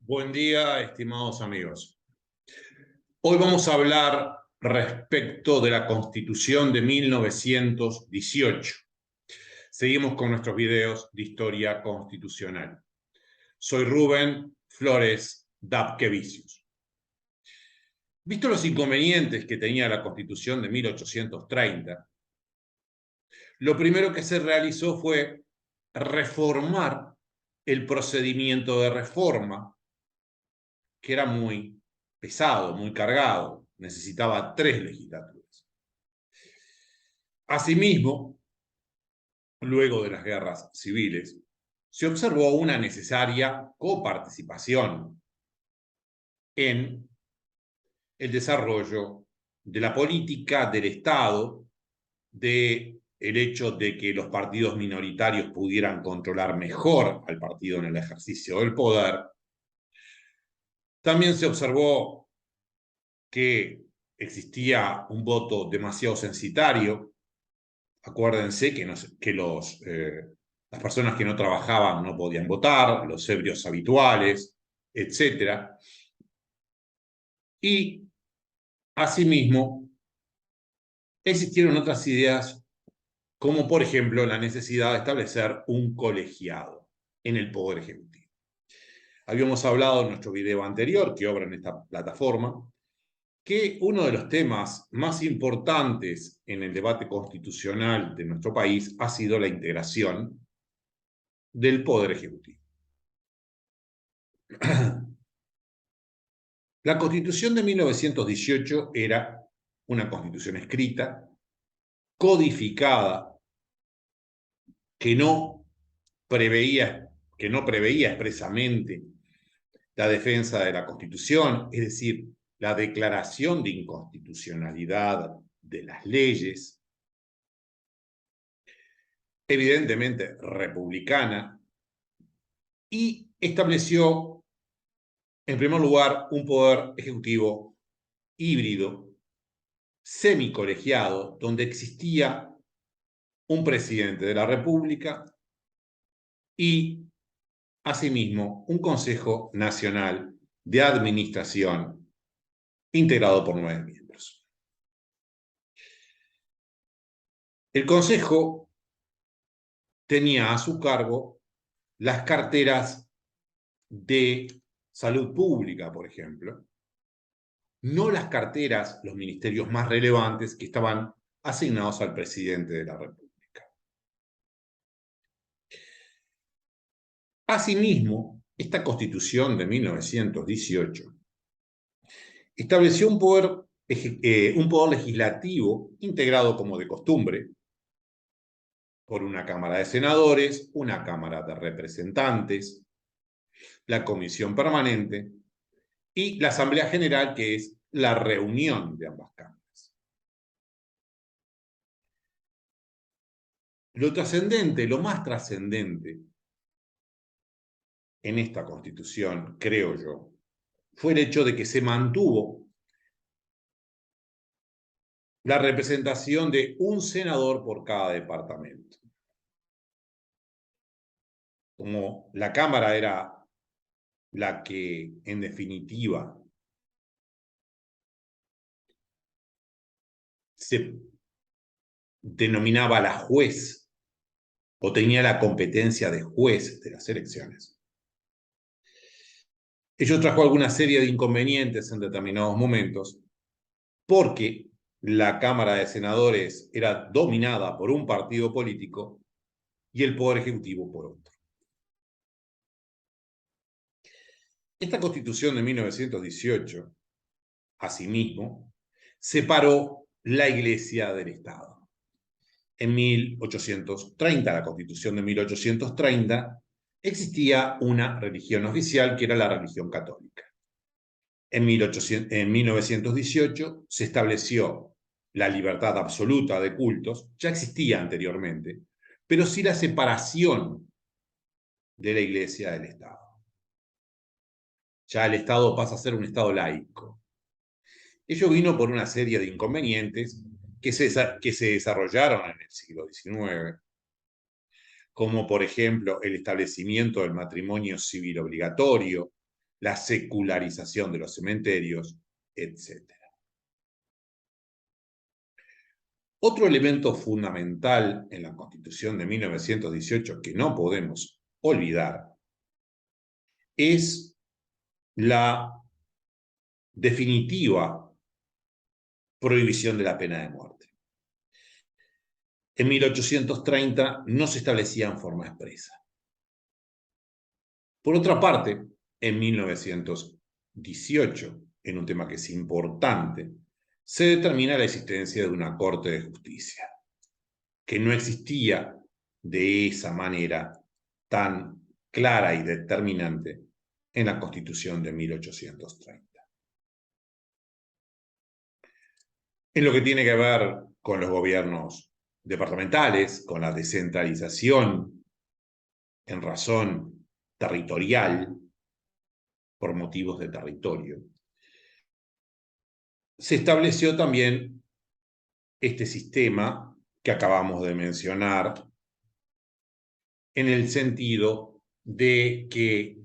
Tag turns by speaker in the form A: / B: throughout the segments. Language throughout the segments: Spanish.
A: Buen día, estimados amigos. Hoy vamos a hablar respecto de la Constitución de 1918. Seguimos con nuestros videos de historia constitucional. Soy Rubén Flores Dapkevicius. Visto los inconvenientes que tenía la Constitución de 1830, lo primero que se realizó fue reformar el procedimiento de reforma, que era muy pesado, muy cargado, necesitaba 3 legislaturas. Asimismo, luego de las guerras civiles, se observó una necesaria coparticipación en el desarrollo de la política del Estado, del hecho de que los partidos minoritarios pudieran controlar mejor al partido en el ejercicio del poder. También se observó que existía un voto demasiado censitario. Acuérdense que las personas que no trabajaban no podían votar, los ebrios habituales, etc. Y, asimismo, existieron otras ideas, como por ejemplo la necesidad de establecer un colegiado en el Poder Ejecutivo. Habíamos hablado en nuestro video anterior, que obra en esta plataforma, que uno de los temas más importantes en el debate constitucional de nuestro país ha sido la integración del Poder Ejecutivo. La Constitución de 1918 era una constitución escrita, codificada, que no preveía expresamente la defensa de la Constitución, es decir, la declaración de inconstitucionalidad de las leyes, evidentemente republicana, y estableció, en primer lugar, un poder ejecutivo híbrido, semicolegiado, donde existía un presidente de la República y, asimismo, un Consejo Nacional de Administración integrado por 9 miembros. El Consejo tenía a su cargo las carteras de salud pública, por ejemplo, no las carteras, los ministerios más relevantes que estaban asignados al presidente de la República. Asimismo, esta Constitución de 1918 estableció un poder legislativo integrado, como de costumbre, por una Cámara de Senadores, una Cámara de Representantes, la Comisión Permanente y la Asamblea General, que es la reunión de ambas cámaras. Lo más trascendente en esta Constitución, creo yo, fue el hecho de que se mantuvo la representación de un senador por cada departamento. Como la Cámara era la que, en definitiva, se denominaba la juez o tenía la competencia de juez de las elecciones, ello trajo alguna serie de inconvenientes en determinados momentos, porque la Cámara de Senadores era dominada por un partido político y el Poder Ejecutivo por otro. Esta Constitución de 1918, asimismo, separó la Iglesia del Estado. En 1830, la Constitución de 1830, existía una religión oficial que era la religión católica. En 1918 se estableció la libertad absoluta de cultos, ya existía anteriormente, pero sí la separación de la Iglesia del Estado. Ya el Estado pasa a ser un Estado laico. Ello vino por una serie de inconvenientes que se desarrollaron en el siglo XIX, como por ejemplo el establecimiento del matrimonio civil obligatorio, la secularización de los cementerios, etc. Otro elemento fundamental en la Constitución de 1918 que no podemos olvidar es la definitiva prohibición de la pena de muerte. En 1830 no se establecía en forma expresa. Por otra parte, en 1918, en un tema que es importante, se determina la existencia de una Corte de Justicia, que no existía de esa manera tan clara y determinante en la Constitución de 1830. En lo que tiene que ver con los gobiernos departamentales, con la descentralización en razón territorial, por motivos de territorio, se estableció también este sistema que acabamos de mencionar, en el sentido de que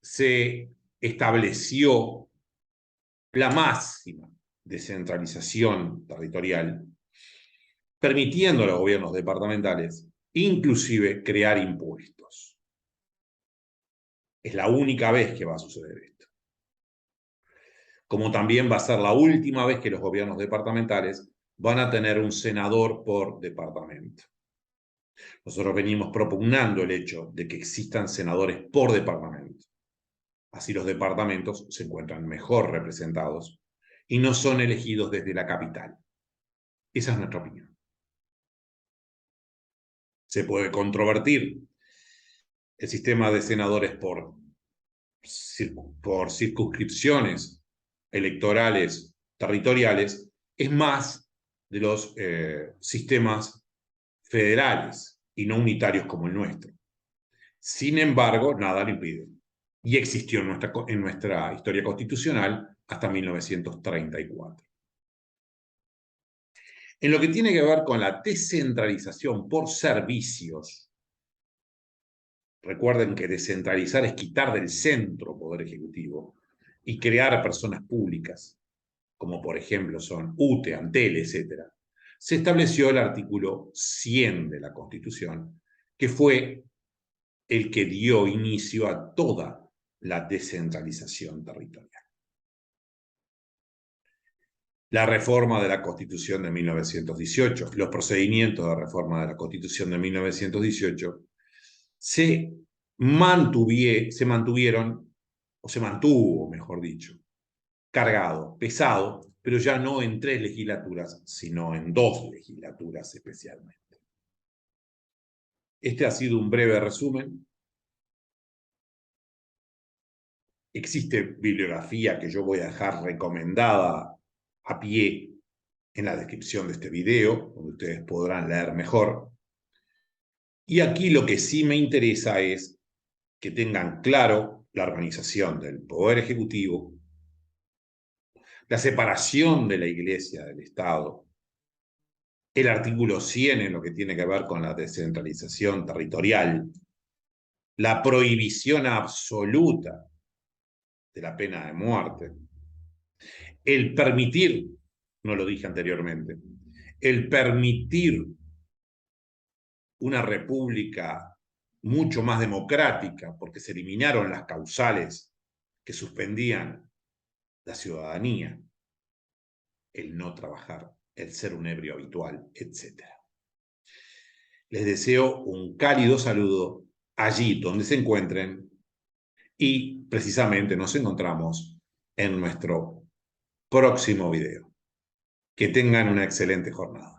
A: se estableció la máxima descentralización territorial, permitiendo a los gobiernos departamentales inclusive crear impuestos. Es la única vez que va a suceder esto. Como también va a ser la última vez que los gobiernos departamentales van a tener un senador por departamento. Nosotros venimos propugnando el hecho de que existan senadores por departamento. Así los departamentos se encuentran mejor representados y no son elegidos desde la capital. Esa es nuestra opinión. Se puede controvertir el sistema de senadores por circunscripciones electorales territoriales, es más de los sistemas federales y no unitarios como el nuestro. Sin embargo, nada lo impide. Y existió en nuestra historia constitucional hasta 1934. En lo que tiene que ver con la descentralización por servicios, recuerden que descentralizar es quitar del centro poder ejecutivo y crear personas públicas, como por ejemplo son UTE, Antel, etc., se estableció el artículo 100 de la Constitución, que fue el que dio inicio a toda la descentralización territorial. La reforma de la Constitución de 1918, los procedimientos de reforma de la Constitución de 1918 se mantuvieron, o se mantuvo, mejor dicho, cargado, pesado, pero ya no en 3 legislaturas, sino en 2 legislaturas especialmente. Este ha sido un breve resumen. Existe bibliografía que yo voy a dejar recomendada a pie en la descripción de este video, donde ustedes podrán leer mejor. Y aquí lo que sí me interesa es que tengan claro la organización del Poder Ejecutivo, la separación de la Iglesia del Estado, el artículo 100 en lo que tiene que ver con la descentralización territorial, la prohibición absoluta de la pena de muerte, el permitir, no lo dije anteriormente, el permitir una república mucho más democrática, porque se eliminaron las causales que suspendían la ciudadanía, el no trabajar, el ser un ebrio habitual, etc. Les deseo un cálido saludo allí donde se encuentren y precisamente nos encontramos en nuestro próximo video. Que tengan una excelente jornada.